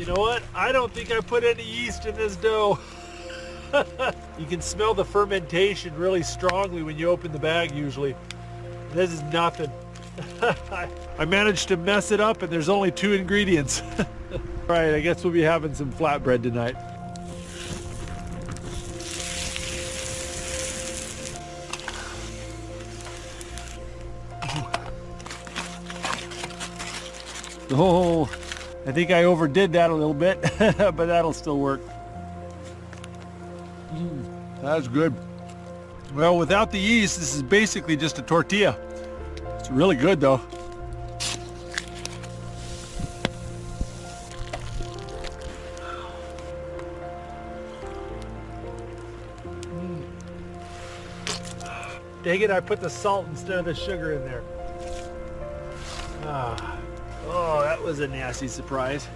You know what? I don't think I put any yeast in this dough. You can smell the fermentation really strongly when you open the bag usually. This is nothing. I managed to mess it up and there's only 2 ingredients. All right, I guess we'll be having some flatbread tonight. Oh, I think I overdid that a little bit, but that'll still work. That's good. Well, without the yeast, this is basically just a tortilla. It's really good though. Dang it, I put the salt instead of the sugar in there. Oh, that was a nasty surprise.